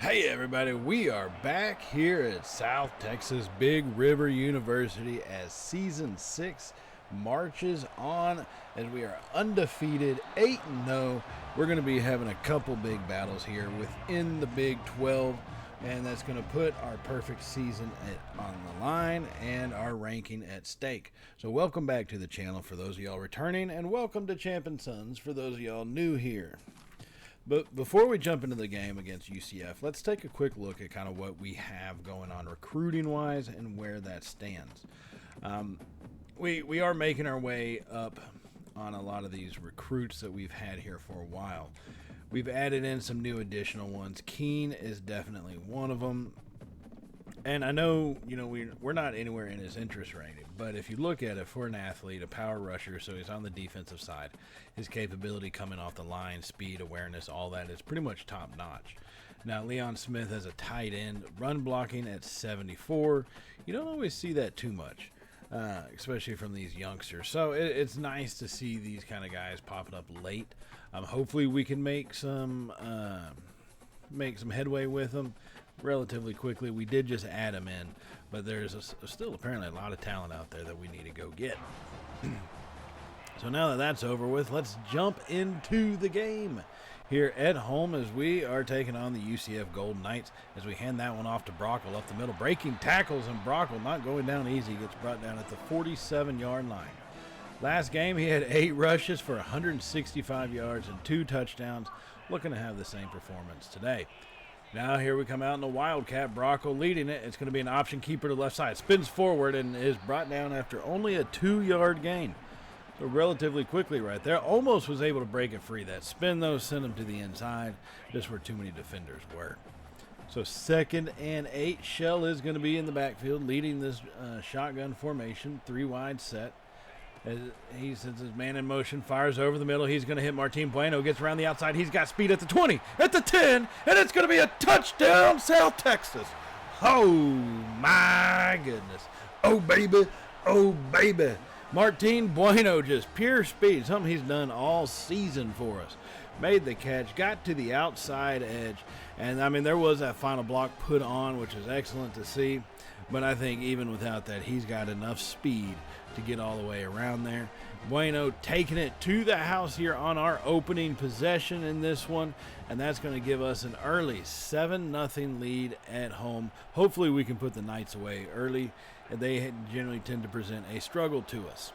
Hey everybody, we are back here at South Texas Big River University as Season 6 marches on as we are undefeated 8-0. We're going to be having a couple big battles here within the Big 12, and that's going to put our perfect season on the line and our ranking at stake. So welcome back to the channel for those of y'all returning, and welcome to Champ and Sons for those of y'all new here. But before we jump into the game against UCF, let's take a quick look at kind of what we have going on recruiting-wise and where that stands. We are making our way up on a lot of these recruits that we've had here for a while. We've added in some new additional ones. Keene is definitely one of them. And I know, we're not anywhere in his interest rating, but if you look at it for an athlete, a power rusher, so he's on the defensive side, his capability coming off the line, speed, awareness, all that is pretty much top notch. Now, Leon Smith as a tight end, run blocking at 74. You don't always see that too much, especially from these youngsters. So it's nice to see these kind of guys popping up late. Hopefully we can make some headway with them relatively quickly. We did just add them in, but there's still apparently a lot of talent out there that we need to go get. So now that that's over with, let's jump into the game here at home as we are taking on the UCF Golden Knights as we hand that one off to Brockle up the middle, breaking tackles, and Brockle not going down easy, gets brought down at the 47-yard line. Last game he had 8 rushes for 165 yards and 2 touchdowns, looking to have the same performance today. Now here we come out in the Wildcat, Brockle leading it. It's going to be an option keeper to the left side. Spins forward and is brought down after only a 2-yard gain. So relatively quickly right there. Almost was able to break it free. That spin, though, sent him to the inside, just where too many defenders were. So 2nd and 8. Shell is going to be in the backfield leading this shotgun formation, 3-wide set. As he sends his man in motion, fires over the middle. He's going to hit Martin Bueno, gets around the outside. He's got speed at the 20, at the 10, and it's going to be a touchdown, South Texas. Oh, my goodness. Oh, baby. Oh, baby. Martin Bueno, just pure speed, something he's done all season for us. Made the catch, got to the outside edge, and, there was that final block put on, which is excellent to see. But I think even without that, he's got enough speed to get all the way around there. Bueno taking it to the house here on our opening possession in this one, and that's going to give us an early 7-0 lead at home. Hopefully we can put the Knights away early, and they generally tend to present a struggle to us.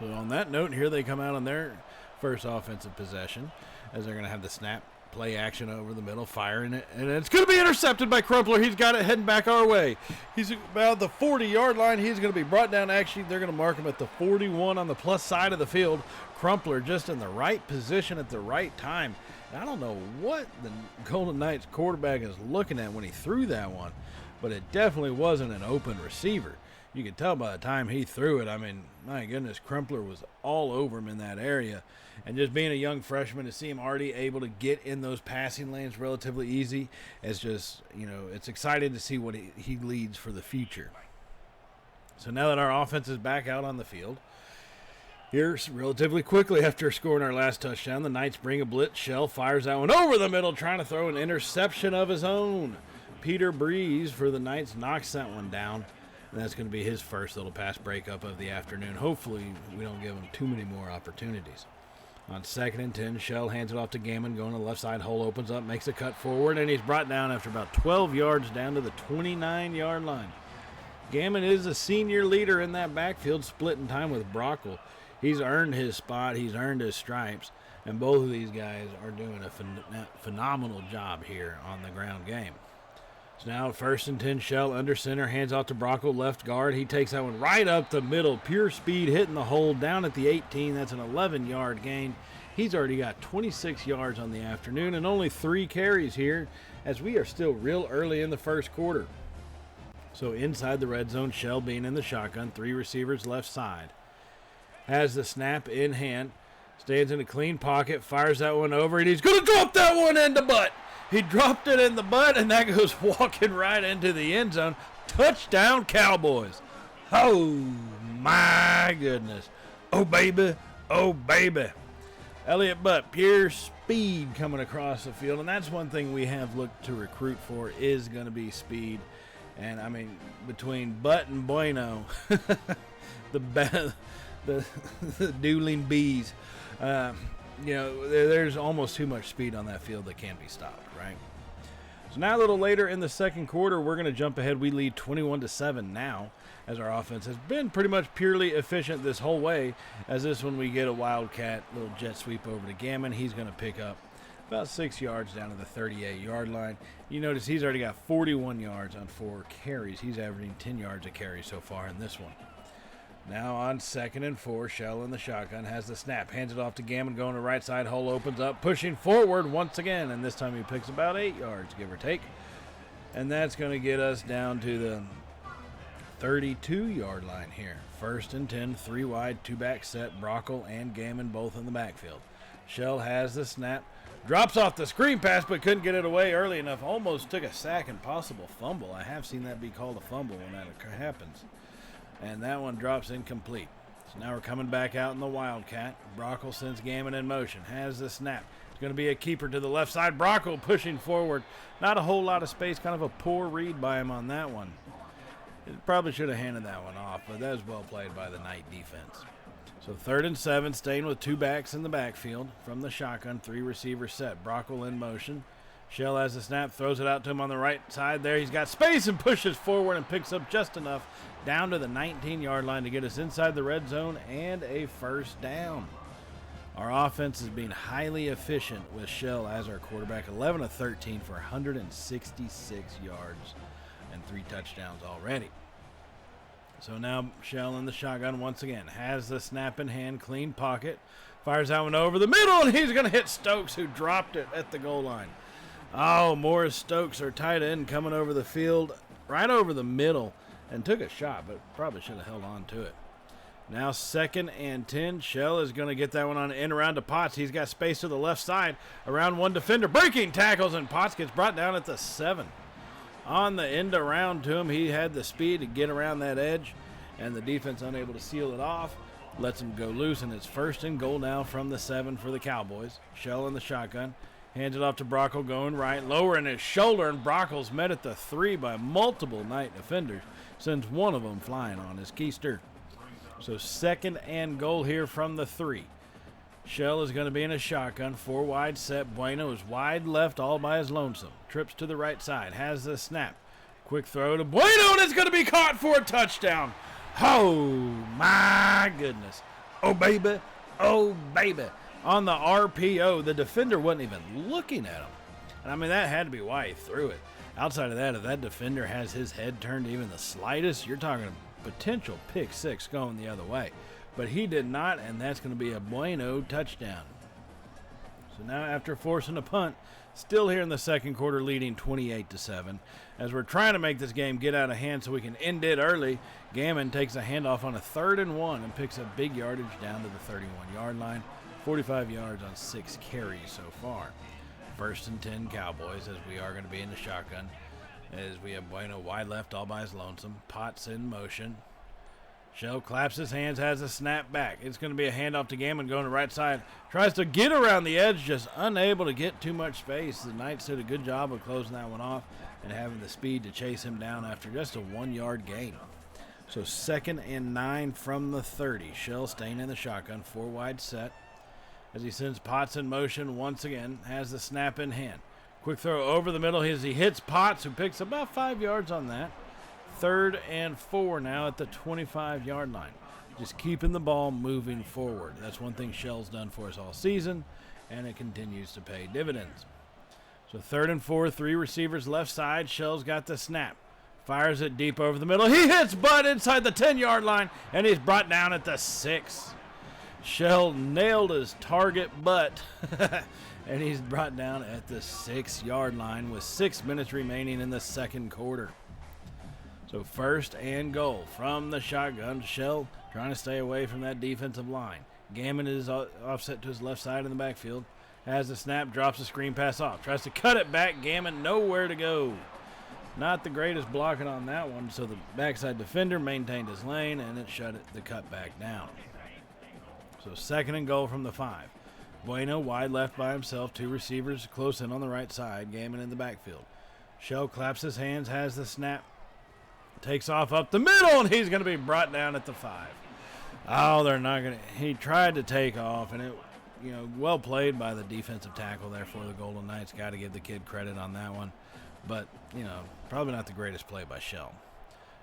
So on that note, here they come out on their first offensive possession as they're going to have the snap. Play action over the middle, firing it, and it's going to be intercepted by Crumpler. He's got it heading back our way. He's about the 40-yard line. He's going to be brought down. Actually, they're going to mark him at the 41 on the plus side of the field. Crumpler just in the right position at the right time. And I don't know what the Golden Knights quarterback is looking at when he threw that one, but it definitely wasn't an open receiver. You could tell by the time he threw it. My goodness, Crumpler was all over him in that area. And just being a young freshman, to see him already able to get in those passing lanes relatively easy, it's just, it's exciting to see what he leads for the future. So now that our offense is back out on the field, here relatively quickly after scoring our last touchdown, the Knights bring a blitz. Shell fires that one over the middle, trying to throw an interception of his own. Peter Breeze for the Knights knocks that one down. And that's going to be his first little pass breakup of the afternoon. Hopefully we don't give him too many more opportunities. On 2nd and 10, Shell hands it off to Gammon, going to the left side. Hole opens up, makes a cut forward, and he's brought down after about 12 yards down to the 29-yard line. Gammon is a senior leader in that backfield, splitting time with Brockle. He's earned his spot. He's earned his stripes, and both of these guys are doing a phenomenal job here on the ground game. So now 1st and 10, Shell under center, hands off to Brockle, left guard. He takes that one right up the middle, pure speed, hitting the hole down at the 18. That's an 11-yard gain. He's already got 26 yards on the afternoon and only 3 carries here as we are still real early in the first quarter. So inside the red zone, Shell being in the shotgun, 3 receivers left side. Has the snap in hand, stands in a clean pocket, fires that one over, and he's going to drop that one in the butt. He dropped it in the butt, and that goes walking right into the end zone. Touchdown, Cowboys. Oh, my goodness. Oh, baby. Oh, baby. Elliott Butt, pure speed. speed coming across the field, and that's one thing we have looked to recruit for is going to be speed. And I mean, between Butt and Bueno, the dueling bees, there's almost too much speed on that field that can't be stopped, right? So now a little later in the second quarter, we're going to jump ahead. We lead 21-7 now, as our offense has been pretty much purely efficient this whole way. As this one, we get a wildcat, little jet sweep over to Gammon. He's going to pick up about 6 yards down to the 38-yard line. You notice he's already got 41 yards on 4 carries. He's averaging 10 yards a carry so far in this one. Now on 2nd and 4, Shell in the shotgun has the snap, hands it off to Gammon, going to right side. Hole opens up, pushing forward once again, and this time he picks about 8 yards, give or take. And that's going to get us down to the 32-yard line here. 1st and 10, 3 wide, 2-back set. Brockle and Gammon both in the backfield. Shell has the snap, drops off the screen pass, but couldn't get it away early enough. Almost took a sack and possible fumble. I have seen that be called a fumble when that happens. And that one drops incomplete. So now we're coming back out in the Wildcat. Brockle sends Gammon in motion. Has the snap. It's going to be a keeper to the left side. Brockle pushing forward. Not a whole lot of space. Kind of a poor read by him on that one. It probably should have handed that one off, but that was well played by the Knight defense. So 3rd and 7, staying with 2 backs in the backfield. From the shotgun, 3 receiver set. Brockle in motion. Shell has the snap, throws it out to him on the right side there. He's got space and pushes forward and picks up just enough down to the 19-yard line to get us inside the red zone and a 1st down. Our offense is being highly efficient with Shell as our quarterback. 11 of 13 for 166 yards and 3 touchdowns already. So now Shell in the shotgun once again. Has the snap in hand, clean pocket. Fires that one over the middle, and he's going to hit Stokes, who dropped it at the goal line. Oh, Morris Stokes, our tight end, coming over the field, right over the middle, and took a shot, but probably should have held on to it. Now 2nd and 10. Shell is going to get that one on in around to Potts. He's got space to the left side, around one defender, breaking tackles, and Potts gets brought down at the 7. On the end around to him, he had the speed to get around that edge, and the defense unable to seal it off. Lets him go loose, and it's 1st and goal now from the 7 for the Cowboys. Shell in the shotgun. Hands it off to Brockle going right, lowering his shoulder, and Brockle's met at the 3 by multiple Knight defenders, sends one of them flying on his keister. So 2nd and goal here from the 3. Shell is going to be in a shotgun, 4 wide set. Bueno is wide left all by his lonesome. Trips to the right side, has the snap. Quick throw to Bueno, and it's going to be caught for a touchdown. Oh, my goodness. Oh, baby. Oh, baby. On the RPO, the defender wasn't even looking at him. And I mean, that had to be why he threw it. Outside of that, if that defender has his head turned even the slightest, you're talking a potential pick 6 going the other way. But he did not, and that's going to be a Bueno touchdown. So now after forcing a punt, still here in the second quarter, leading 28-7. As we're trying to make this game get out of hand so we can end it early, Gammon takes a handoff on a 3rd and 1 and picks up big yardage down to the 31-yard line. 45 yards on 6 carries so far. 1st and 10 Cowboys, as we are going to be in the shotgun. As we have Bueno wide left all by his lonesome. Potts in motion. Shell claps his hands, has a snap back. It's going to be a handoff to Gammon going to the right side. Tries to get around the edge, just unable to get too much space. The Knights did a good job of closing that one off and having the speed to chase him down after just a 1-yard gain. So 2nd and 9 from the 30. Shell staying in the shotgun, 4 wide set. As he sends Potts in motion once again, has the snap in hand. Quick throw over the middle as he hits Potts, who picks about 5 yards on that. 3rd and 4 now at the 25-yard line. Just keeping the ball moving forward. That's one thing Shell's done for us all season, and it continues to pay dividends. So 3rd and 4, 3 receivers left side. Shell's got the snap. Fires it deep over the middle. He hits Bud inside the 10-yard line, and he's brought down at the 6. Shell nailed his target butt, and he's brought down at the 6-yard line with 6 minutes remaining in the second quarter. So 1st and goal from the shotgun. Shell trying to stay away from that defensive line. Gammon is offset to his left side in the backfield. Has the snap, drops the screen pass off. Tries to cut it back. Gammon nowhere to go. Not the greatest blocking on that one, so the backside defender maintained his lane, and it shut the cutback down. So 2nd and goal from the 5. Bueno wide left by himself. 2 receivers close in on the right side. Gaiman in the backfield. Shell claps his hands, has the snap. Takes off up the middle, and he's going to be brought down at the 5. Oh, they're not going to. He tried to take off, and it, well played by the defensive tackle there for the Golden Knights. Got to give the kid credit on that one. But, probably not the greatest play by Shell.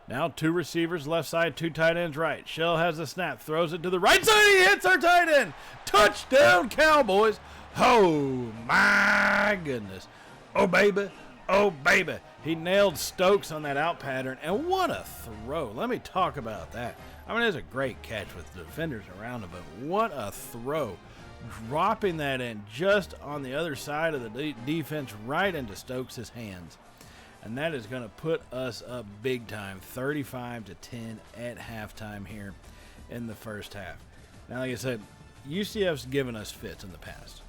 Now 2 receivers left side, 2 tight ends right. Shell has the snap, throws it to the right side. He hits our tight end. Touchdown, Cowboys. Oh, my goodness. Oh, baby. Oh, baby. He nailed Stokes on that out pattern, and what a throw. Let me talk about that. I mean, it's a great catch with the defenders around him, but what a throw. Dropping that in just on the other side of the defense right into Stokes' hands. And that is going to put us up big time, 35-10 at halftime here in the first half. Now, like I said, UCF's given us fits in the past.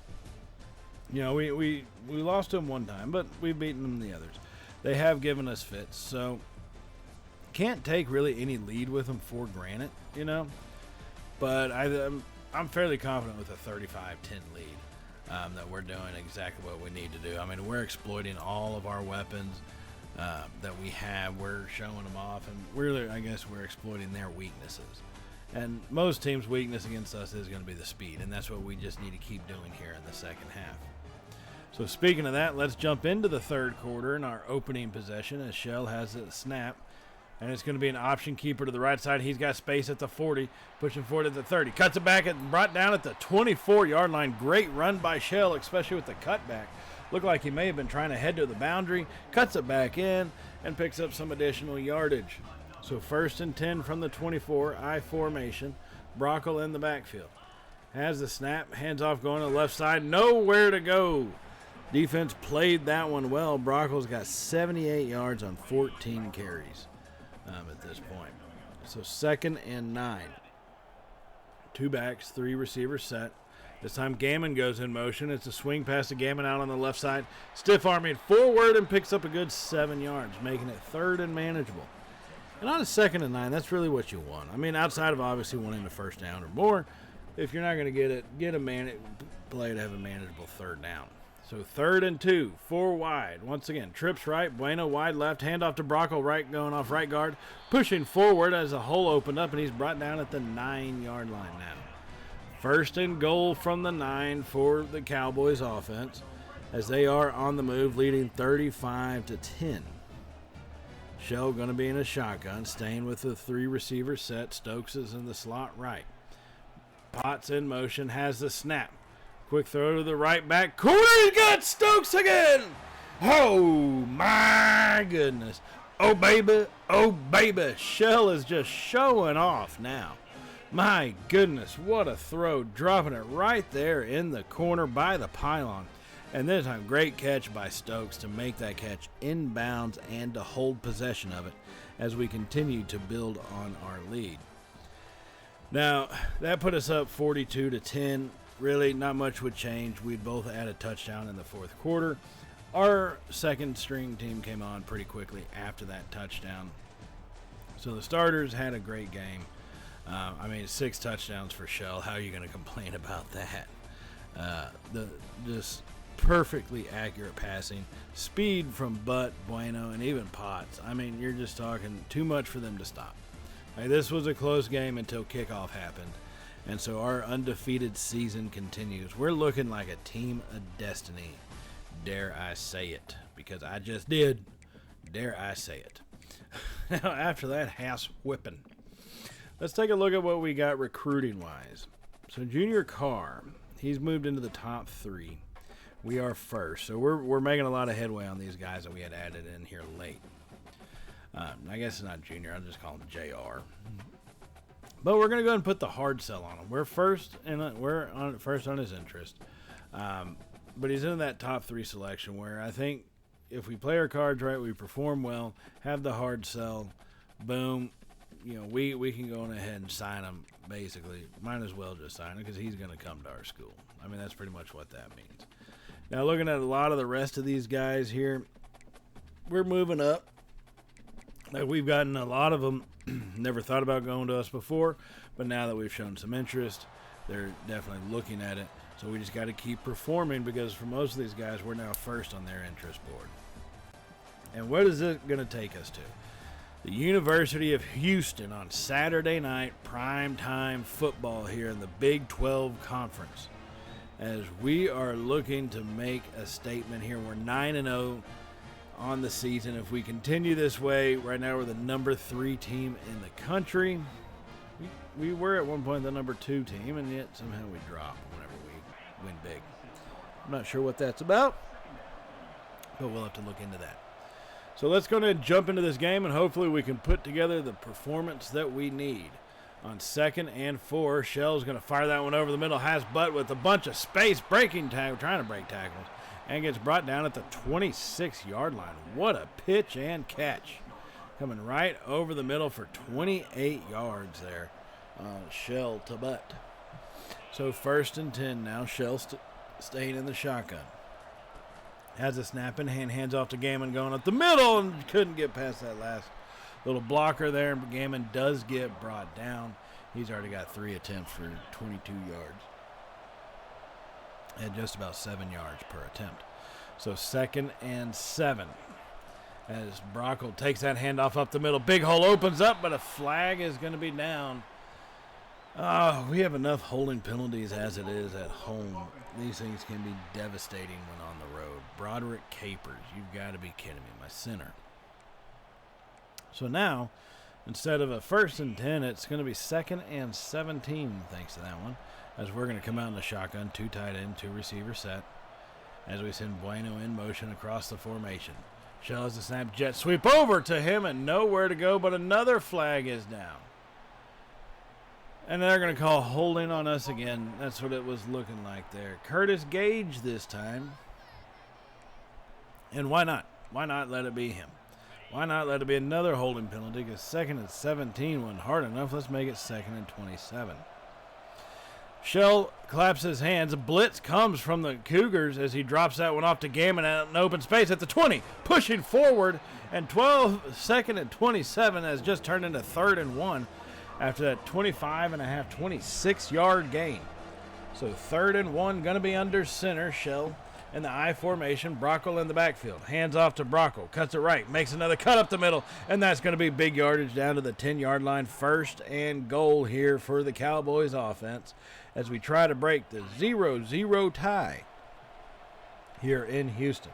We lost them one time, but we've beaten them the others. They have given us fits, so can't take really any lead with them for granted, But I'm fairly confident with a 35-10 lead that we're doing exactly what we need to do. I mean, we're exploiting all of our weapons that we have. We're showing them off, and really, I guess we're exploiting their weaknesses. And most teams' weakness against us is going to be the speed, and that's what we just need to keep doing here in the second half. So speaking of that, let's jump into the third quarter in our opening possession as Shell has a snap. And it's going to be an option keeper to the right side. He's got space at the 40, pushing forward at the 30. Cuts it back and brought down at the 24-yard line. Great run by Shell, especially with the cutback. Looked like he may have been trying to head to the boundary. Cuts it back in and picks up some additional yardage. So 1st and 10 from the 24, I formation. Brockle in the backfield. Has the snap, hands off going to the left side. Nowhere to go. Defense played that one well. Brockle's got 78 yards on 14 carries at this point. So 2nd and 9. 2 backs, 3 receivers set. This time Gammon goes in motion. It's a swing pass to Gammon out on the left side. Stiff arming forward and picks up a good 7 yards, making it 3rd and manageable. And on a 2nd and 9, that's really what you want. I mean, outside of obviously wanting a first down or more, if you're not going to get it, get a play to have a manageable 3rd down. So 3rd and 2, 4 wide. Once again, trips right, Bueno wide left, handoff to Brockle right, going off right guard, pushing forward as the hole opened up, and he's brought down at the 9-yard line now. 1st and goal from the 9 for the Cowboys offense as they are on the move, leading 35-10. Shell going to be in a shotgun, staying with the 3 receiver set. Stokes is in the slot right. Potts in motion, has the snap. Quick throw to the right back. Corner, he got Stokes again. Oh, my goodness. Oh, baby. Oh, baby. Shell is just showing off now. My goodness, what a throw. Dropping it right there in the corner by the pylon. And this time, great catch by Stokes to make that catch inbounds and to hold possession of it as we continue to build on our lead. Now, that put us up 42-10. Really, not much would change. We'd both add a touchdown in the 4th quarter. Our second string team came on pretty quickly after that touchdown. So the starters had a great game. 6 touchdowns for Shell. How are you going to complain about that? Just perfectly accurate passing. Speed from Butt, Bueno, and even Potts. I mean, you're just talking too much for them to stop. This was a close game until kickoff happened. And so our undefeated season continues. We're looking like a team of destiny. Dare I say it? Because I just did. Dare I say it? Now, after that house whipping, let's take a look at what we got recruiting-wise. So Junior Carr, he's moved into the top 3. We are 1st. So we're making a lot of headway on these guys that we had added in here late. I guess it's not Junior. I'll just call him JR. But we're going to go ahead and put the hard sell on him. We're first, and we're first on his interest. But he's in that top 3 selection where I think if we play our cards right, we perform well, have the hard sell, boom, we can go on ahead and sign him, basically. Might as well just sign him because he's going to come to our school. I mean, that's pretty much what that means. Now, looking at a lot of the rest of these guys here, we're moving up. We've gotten a lot of them never thought about going to us before, but now that we've shown some interest, they're definitely looking at it. So we just got to keep performing, because for most of these guys, we're now first on their interest board. And what is it going to take us to? The University of Houston on Saturday night, prime time football here in the Big 12 Conference. As we are looking to make a statement here. We're 9-0 on the season. If we continue this way, right now we're the number 3 team in the country. We were at one point the number 2 team, and yet somehow we drop whenever we win big. I'm not sure what that's about, but we'll have to look into that. So let's go ahead and jump into this game, and hopefully we can put together the performance that we need. On 2nd and 4, Shell's going to fire that one over the middle. Has Butt with a bunch of space, trying to break tackles, and gets brought down at the 26-yard line. What a pitch and catch. Coming right over the middle for 28 yards there. Shell to Butt. So 1st and 10 now. Shell staying in the shotgun. Has a snap in hand, hands off to Gammon going up the middle, and couldn't get past that last little blocker there. Gammon does get brought down. He's already got 3 attempts for 22 yards. And just about 7 yards per attempt. So 2nd and 7. As Brockle takes that handoff up the middle. Big hole opens up, but a flag is going to be down. We have enough holding penalties as it is at home. These things can be devastating when on the road. Broderick Capers, you've got to be kidding me, my center. So now, instead of a 1st and 10, it's going to be 2nd and 17, thanks to that one. As we're going to come out in the shotgun, 2 tight end, 2 receiver set. As we send Bueno in motion across the formation. Shell has a snap, jet sweep over to him, and nowhere to go, but another flag is down. And they're going to call holding on us again. That's what it was looking like there. Curtis Gage this time. And why not? Why not let it be him? Why not let it be another holding penalty? Because 2nd and 17 wasn't hard enough. Let's make it 2nd and 27. Shell claps his hands. A blitz comes from the Cougars as he drops that one off to Gammon out in open space at the 20. Pushing forward. And 2nd and 27 has just turned into 3rd and 1. After that 26-yard gain. So 3rd and 1, going to be under center. Shell in the I formation. Brockle in the backfield. Hands off to Brockle. Cuts it right. Makes another cut up the middle. And that's going to be big yardage down to the 10-yard line. 1st and goal here for the Cowboys offense as we try to break the 0-0 tie here in Houston.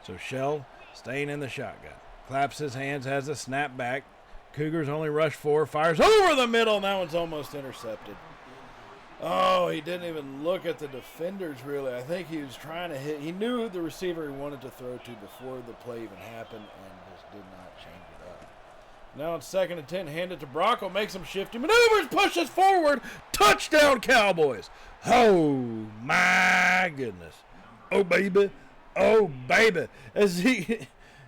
So Shell staying in the shotgun. Claps his hands, has a snap back. Cougars only rush 4, fires over the middle, and that one's almost intercepted. Oh, he didn't even look at the defenders, really. I think he was trying to hit. He knew the receiver he wanted to throw to before the play even happened and just did not change it up. Now it's 2nd and 10, hand it to Brockle, makes some shifty maneuvers, pushes forward. Touchdown, Cowboys. Oh, my goodness. Oh, baby. Oh, baby. As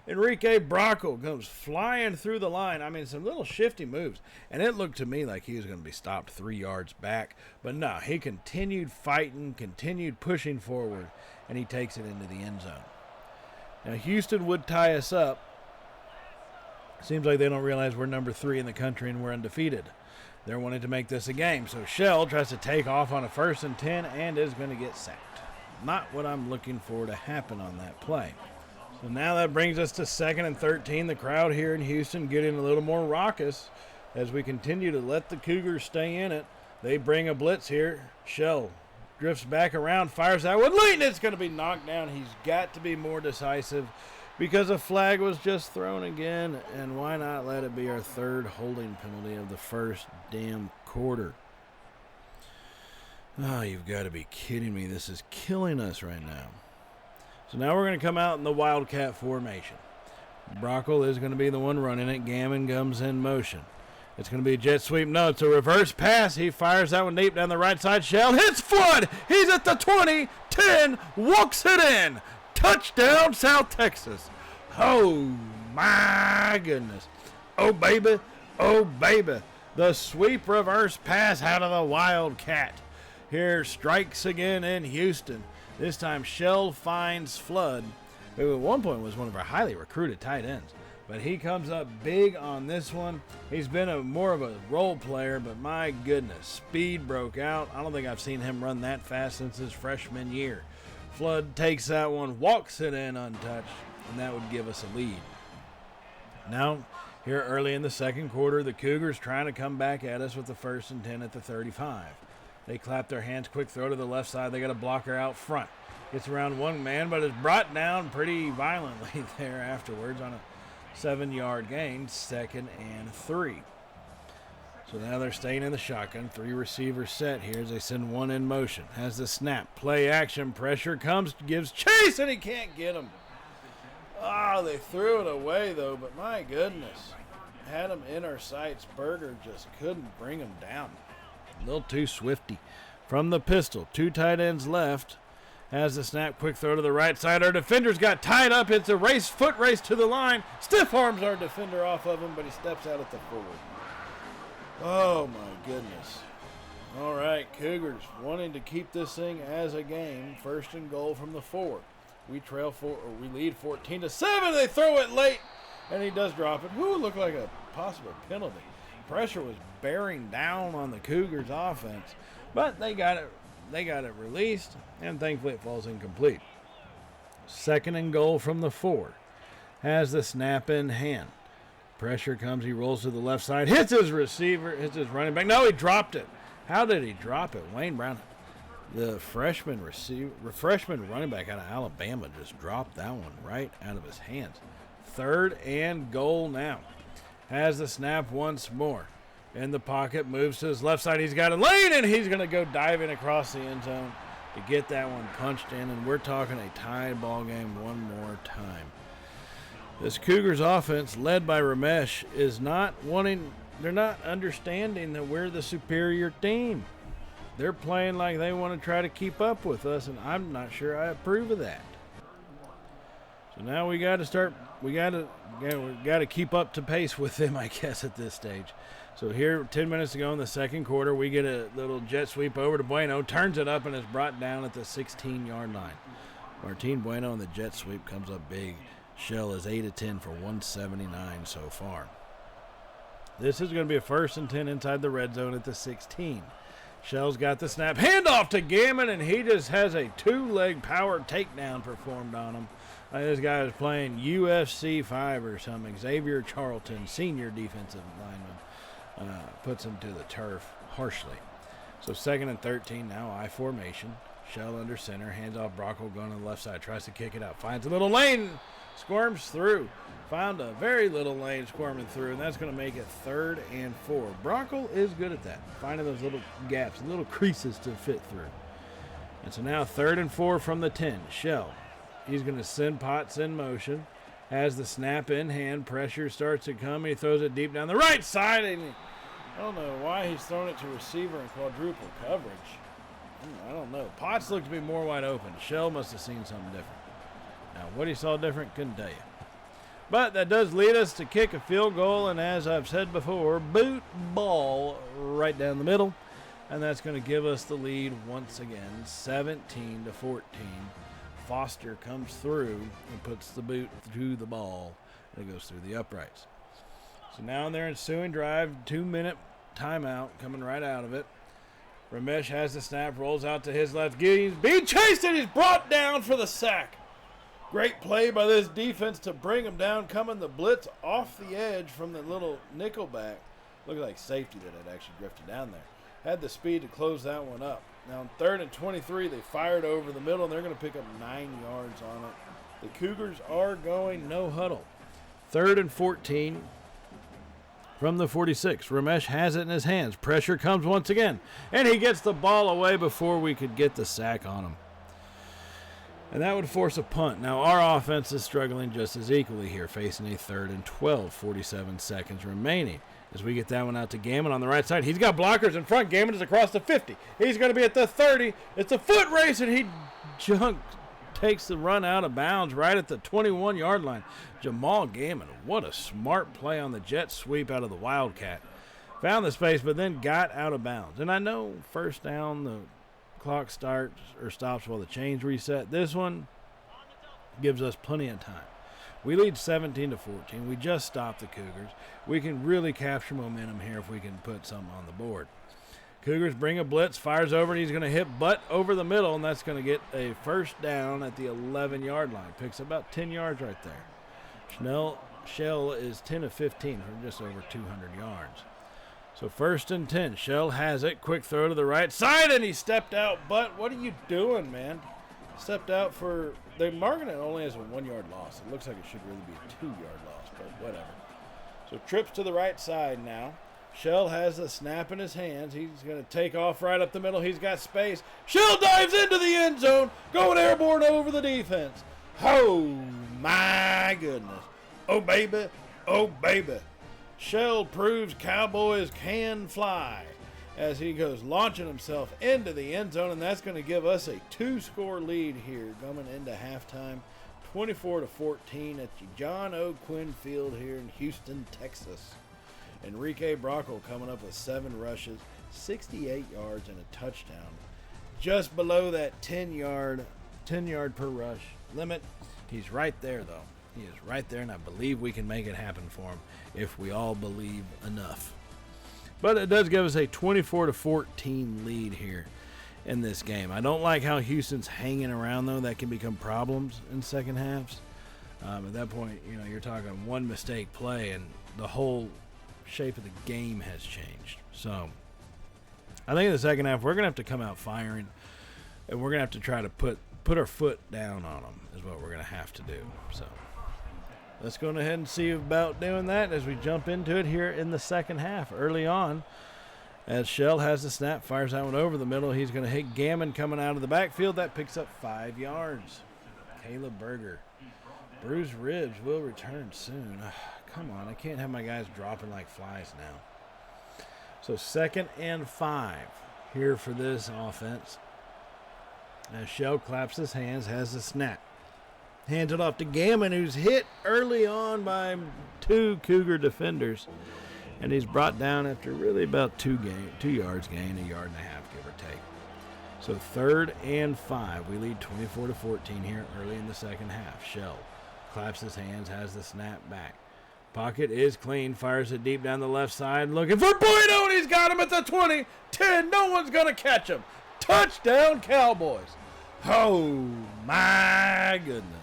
Enrique Brockle comes flying through the line. I mean, some little shifty moves. And it looked to me like he was going to be stopped 3 yards back. But no, he continued fighting, continued pushing forward, and he takes it into the end zone. Now, Houston would tie us up. Seems like they don't realize we're number 3 in the country and we're undefeated. They're wanting to make this a game. So Shell tries to take off on a 1st and 10 and is going to get sacked. Not what I'm looking for to happen on that play. So now that brings us to 2nd and 13. The crowd here in Houston getting a little more raucous as we continue to let the Cougars stay in it. They bring a blitz here. Shell drifts back around, fires that one late, and it's going to be knocked down. He's got to be more decisive because a flag was just thrown again. And why not let it be our 3rd holding penalty of the 1st damn quarter? Oh, you've got to be kidding me. This is killing us right now. So now we're going to come out in the Wildcat formation. Brockle is going to be the one running it. Gammon comes in motion. It's going to be a jet sweep. No, it's a reverse pass. He fires that one deep down the right side. Shell hits Flood. He's at the 20, 10, walks it in. Touchdown, South Texas. Oh, my goodness. Oh, baby. Oh, baby. The sweep reverse pass out of the Wildcat. Here strikes again in Houston. This time, Shell finds Flood, who at one point was one of our highly recruited tight ends. But he comes up big on this one. He's been more of a role player, but my goodness, speed broke out. I don't think I've seen him run that fast since his freshman year. Flood takes that one, walks it in untouched, and that would give us a lead. Now, here early in the second quarter, the Cougars trying to come back at us with the 1st and 10 at the 35. They clap their hands, quick throw to the left side. They got a blocker out front. Gets around one man, but is brought down pretty violently there afterwards on a 7-yard gain, 2nd and 3. So now they're staying in the shotgun. 3 receivers set here as they send one in motion. Has the snap. Play action. Pressure comes. Gives chase, and he can't get him. Oh, they threw it away, though. But my goodness. Had him in our sights. Berger just couldn't bring him down. A little too swifty. From the pistol. 2 tight ends left. Has the snap, quick throw to the right side. Our defender's got tied up. It's a race, foot race to the line. Stiff arms our defender off of him, but he steps out at the 4. Oh, my goodness. All right, Cougars wanting to keep this thing as a game. 1st and goal from the 4. We lead 14-7. They throw it late, and he does drop it. Ooh, it looked like a possible penalty. Pressure was bearing down on the Cougars' offense, but they got it. They got it released, and thankfully it falls incomplete. 2nd and goal from the 4. Has the snap in hand. Pressure comes. He rolls to the left side. Hits his receiver. Hits his running back. No, he dropped it. How did he drop it? Wayne Brown, the freshman running back out of Alabama, just dropped that one right out of his hands. 3rd and goal now. Has the snap once more. In the pocket, moves to his left side. He's got a lane, and he's going to go diving across the end zone to get that one punched in. And we're talking a tied ball game one more time. This Cougars offense, led by Ramesh, is not wanting. They're not understanding that we're the superior team. They're playing like they want to try to keep up with us, and I'm not sure I approve of that. So now we got to start. We got to keep up to pace with them, I guess, at this stage. So here, 10 minutes to go in the second quarter, we get a little jet sweep over to Bueno, turns it up, and is brought down at the 16-yard line. Martin Bueno on the jet sweep comes up big. Shell is 8 of 10 for 179 so far. This is going to be a 1st and 10 inside the red zone at the 16. Shell's got the snap. Handoff to Gammon, and he just has a 2-leg power takedown performed on him. This guy was playing UFC 5 or something. Xavier Charlton, senior defensive lineman. Puts him to the turf harshly. So 2nd and 13 now, I formation. Shell under center, hands off Brockle, going on the left side, tries to kick it out, finds a little lane, squirms through. Found a very little lane squirming through, and that's going to make it 3rd and 4. Brockle is good at that, finding those little gaps, little creases to fit through. And so now 3rd and 4 from the 10. Shell, he's going to send Potts in motion. Has the snap in hand. Pressure starts to come. He throws it deep down the right side. And I don't know why he's throwing it to receiver in quadruple coverage. I don't know. Potts looked to be more wide open. Shell must have seen something different. Now, what he saw different, couldn't tell you. But that does lead us to kick a field goal. And as I've said before, boot ball right down the middle. And that's going to give us the lead once again, 17-14. Foster comes through and puts the boot through the ball, and it goes through the uprights. So now in their ensuing drive, 2-minute timeout coming right out of it. Ramesh has the snap, rolls out to his left. He's being chased, and he's brought down for the sack. Great play by this defense to bring him down, coming the blitz off the edge from the little nickelback. Looked like safety that had actually drifted down there. Had the speed to close that one up. Now, on 3rd and 23, they fired over the middle, and they're going to pick up 9 yards on it. The Cougars are going no huddle. 3rd and 14 from the 46. Ramesh has it in his hands. Pressure comes once again, and he gets the ball away before we could get the sack on him. And that would force a punt. Now, our offense is struggling just as equally here, facing a 3rd and 12, 47 seconds remaining. As we get that one out to Gammon on the right side. He's got blockers in front. Gammon is across the 50. He's going to be at the 30. It's a foot race, and he takes the run out of bounds right at the 21-yard line. Jamal Gammon, what a smart play on the jet sweep out of the Wildcat. Found the space, but then got out of bounds. And I know 1st down, the clock starts or stops while the chains reset. This one gives us plenty of time. We lead 17-14. We just stopped the Cougars. We can really capture momentum here if we can put something on the board. Cougars bring a blitz, fires over, and he's going to hit butt over the middle, and that's going to get a first down at the 11-yard line. Picks about 10 yards right there. Shell is 10 of 15 from just over 200 yards. So 1st and 10. Shell has it. Quick throw to the right side, and he stepped out. But what are you doing, man? Stepped out for – they're marking it only as a 1-yard loss. It looks like it should really be a 2-yard loss, but whatever. So trips to the right side now. Shell has the snap in his hands. He's going to take off right up the middle. He's got space. Shell dives into the end zone, going airborne over the defense. Oh, my goodness. Oh, baby. Oh, baby. Shell proves Cowboys can fly as he goes launching himself into the end zone, and that's going to give us a 2-score lead here coming into halftime, 24-14 at the John O. Quinn Field here in Houston, Texas. Enrique Brockle coming up with 7 rushes, 68 yards, and a touchdown. Just below that 10-yard per rush limit. He's right there, though. He is right there, and I believe we can make it happen for him if we all believe enough. But it does give us a 24-14 lead here in this game. I don't like how Houston's hanging around, though. That can become problems in second halves. At that point, you're talking one mistake play, and the whole shape of the game has changed. So I think in the second half, we're going to have to come out firing, and we're going to have to try to put our foot down on them is what we're going to have to do. So let's go ahead and see about doing that as we jump into it here in the second half. Early on, as Shell has the snap, fires that one over the middle. He's going to hit Gammon coming out of the backfield. That picks up 5 yards. Caleb Berger. Bruised ribs will return soon. Come on, I can't have my guys dropping like flies now. So 2nd and 5 here for this offense. As Shell claps his hands, has the snap. Hands it off to Gammon, who's hit early on by 2 Cougar defenders. And he's brought down after really about 2 yards gain, 1.5 yards, give or take. So 3rd and 5. We lead 24-14 here early in the second half. Shell claps his hands, has the snap back. Pocket is clean, fires it deep down the left side, looking for Bueno, and he's got him at the 20. 10, no one's going to catch him. Touchdown, Cowboys. Oh, my goodness.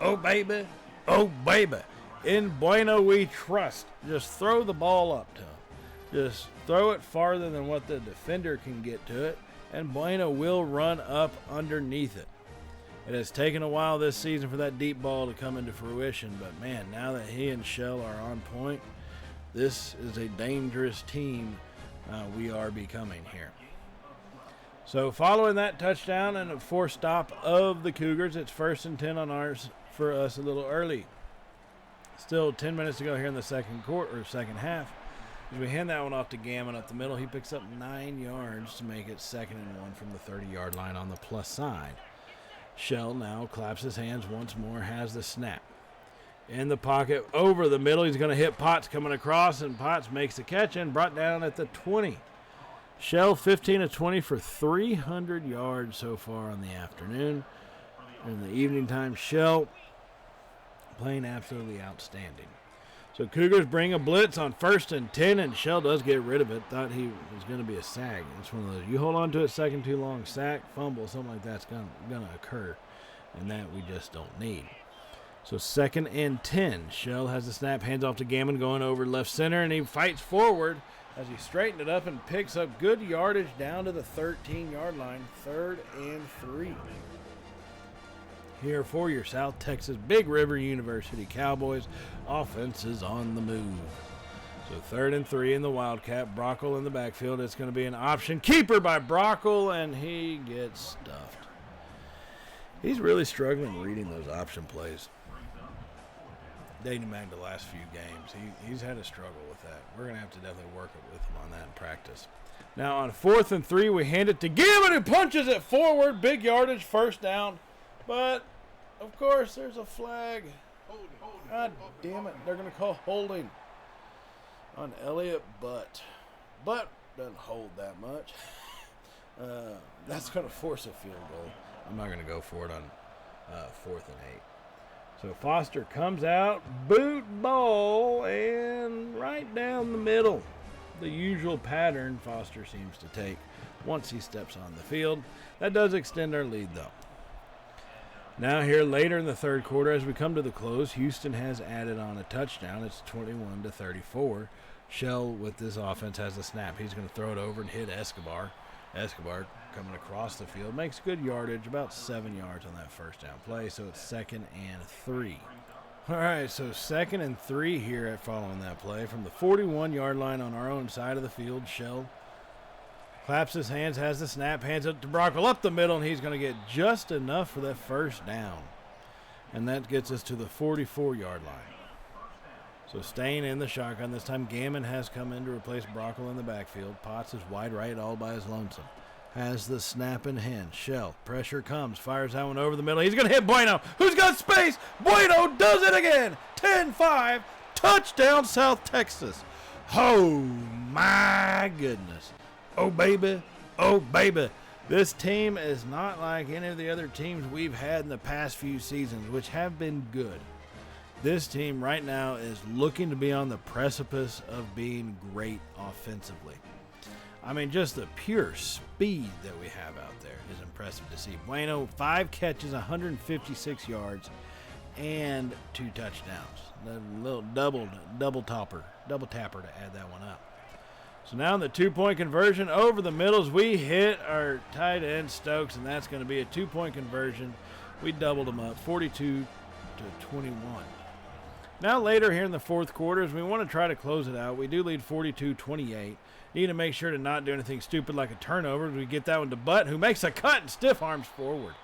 Oh, baby. Oh, baby. In Bueno we trust. Just throw the ball up to him. Just throw it farther than what the defender can get to it, and Bueno will run up underneath it. It has taken a while this season for that deep ball to come into fruition, but, man, now that he and Shell are on point, this is a dangerous team we are becoming here. So following that touchdown and a forced stop of the Cougars, it's 1st and 10 on ours for us a little early. Still 10 minutes to go here in the second half. As we hand that one off to Gammon up the middle, he picks up 9 yards to make it 2nd and 1 from the 30-yard line on the plus side. Shell now claps his hands once more, has the snap. In the pocket, over the middle, he's going to hit Potts coming across, and Potts makes the catch and brought down at the 20. Shell 15 of 20 for 300 yards so far on the afternoon. In the evening time, Shell playing absolutely outstanding. So Cougars bring a blitz on 1st and 10, and Shell does get rid of it. Thought he was going to be a sack. It's one of those, you hold on to it second too long, sack, fumble, something like that's going to occur, and that we just don't need. So 2nd and 10. Shell has the snap, hands off to Gammon, going over left center, and he fights forward as he straightened it up and picks up good yardage down to the 13-yard line, 3rd and 3. Here for your South Texas Big River University Cowboys. Offense is on the move. So 3rd and 3 in the Wildcat. Brockle in the backfield. It's going to be an option keeper by Brockle, and he gets stuffed. He's really struggling reading those option plays. Dating back to the last few games, he's had a struggle with that. We're going to have to definitely work with him on that in practice. Now on 4th and 3, we hand it to Gammon, who punches it forward. Big yardage, 1st down. But of course, there's a flag. God damn it. They're going to call holding on Elliott Butt. Butt doesn't hold that much. That's going to force a field goal. I'm not going to go for it on 4th and 8. So Foster comes out, boot ball, and right down the middle. The usual pattern Foster seems to take once he steps on the field. That does extend our lead, though. Now here later in the third quarter, as we come to the close, Houston has added on a touchdown. It's 21-34. Shell with this offense has the snap. He's going to throw it over and hit Escobar. Escobar coming across the field makes good yardage, about 7 yards on that first down play. So it's 2nd and 3. All right, so 2nd and 3 here following that play from the 41-yard line on our own side of the field. Shell claps his hands, has the snap, hands it to Brockle up the middle, and he's going to get just enough for that first down. And that gets us to the 44-yard line. So staying in the shotgun, this time Gammon has come in to replace Brockle in the backfield. Potts is wide right all by his lonesome. Has the snap in hand. Shell, pressure comes, fires that one over the middle. He's going to hit Bueno, who's got space. Bueno does it again. 10-5, touchdown South Texas. Oh, my goodness. Oh, baby. Oh, baby. This team is not like any of the other teams we've had in the past few seasons, which have been good. This team right now is looking to be on the precipice of being great offensively. I mean, just the pure speed that we have out there is impressive to see. Bueno, 5 catches, 156 yards, and 2 touchdowns. A little double tapper to add that one up. So now in the 2-point conversion over the middles, we hit our tight end Stokes, and that's going to be a 2-point conversion. We doubled them up, 42-21. Now later here in the fourth quarter, as we want to try to close it out, we do lead 42-28. Need to make sure to not do anything stupid like a turnover. We get that one to Butt, who makes a cut and stiff arms forward.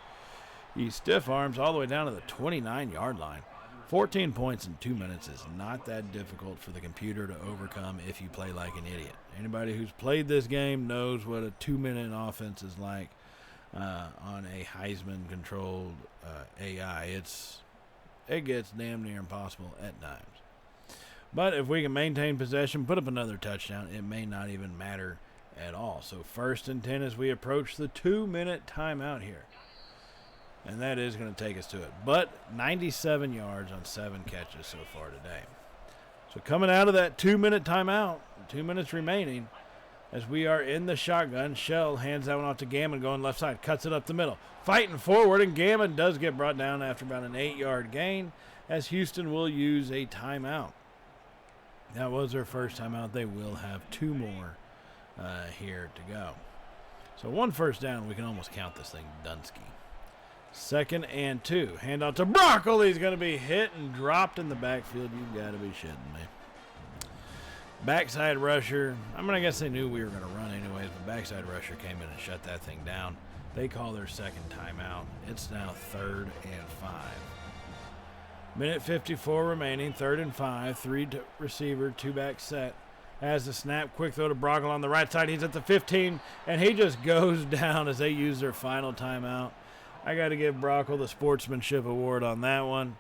He stiff arms all the way down to the 29-yard line. 14 points in 2 minutes is not that difficult for the computer to overcome if you play like an idiot. Anybody who's played this game knows what a 2-minute offense is like on a Heisman-controlled AI. It gets damn near impossible at times. But if we can maintain possession, put up another touchdown, it may not even matter at all. So 1st and 10 as we approach the 2-minute timeout here. And that is going to take us to it. But 97 yards on 7 catches so far today. So coming out of that 2-minute timeout, 2 minutes remaining, as we are in the shotgun, Shell hands that one off to Gammon going left side, cuts it up the middle. Fighting forward, and Gammon does get brought down after about an 8-yard gain, as Houston will use a timeout. That was their first timeout. They will have 2 more here to go. So 1 first down, we can almost count this thing Dunsky. 2nd and 2. Hand out to Brockle. He's going to be hit and dropped in the backfield. You've got to be shitting me. Backside rusher. I mean, I guess they knew we were going to run anyways, but backside rusher came in and shut that thing down. They call their 2nd timeout. It's now 3rd and 5. Minute 54 remaining, 3rd and 5, 3 receiver, 2-back set. Has the snap, quick throw to Brockle on the right side. He's at the 15, and he just goes down as they use their final timeout. I got to give Brockle the sportsmanship award on that one.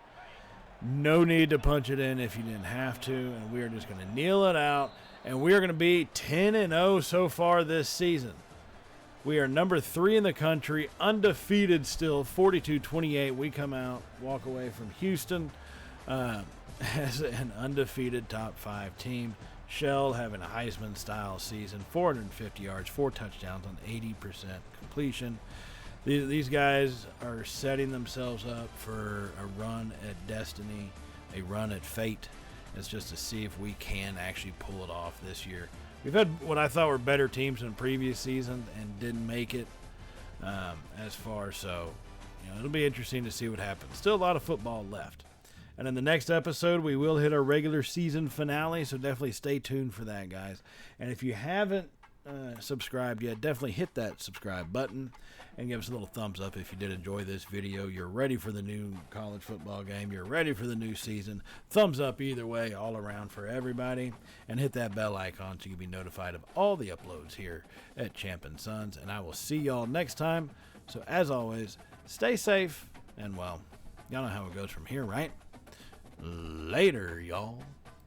No need to punch it in if you didn't have to, and we are just going to kneel it out, and we are going to be 10-0 so far this season. We are number 3 in the country, undefeated still, 42-28. We come out, walk away from Houston as an undefeated top 5 team. Shell having a Heisman-style season, 450 yards, 4 touchdowns on 80% completion. These guys are setting themselves up for a run at destiny, a run at fate. It's just to see if we can actually pull it off this year. We've had what I thought were better teams in previous seasons and didn't make it as far. So, it'll be interesting to see what happens. Still a lot of football left. And in the next episode, we will hit our regular season finale. So definitely stay tuned for that, guys. And if you haven't subscribed yet, definitely hit that subscribe button and give us a little thumbs up if you did enjoy this video. You're ready for the new college football game. You're ready for the new season. Thumbs up either way, all around for everybody. And hit that bell icon so you can be notified of all the uploads here at Champ & Sons. And I will see y'all next time. So as always, stay safe. And well, y'all know how it goes from here, right? Later, y'all.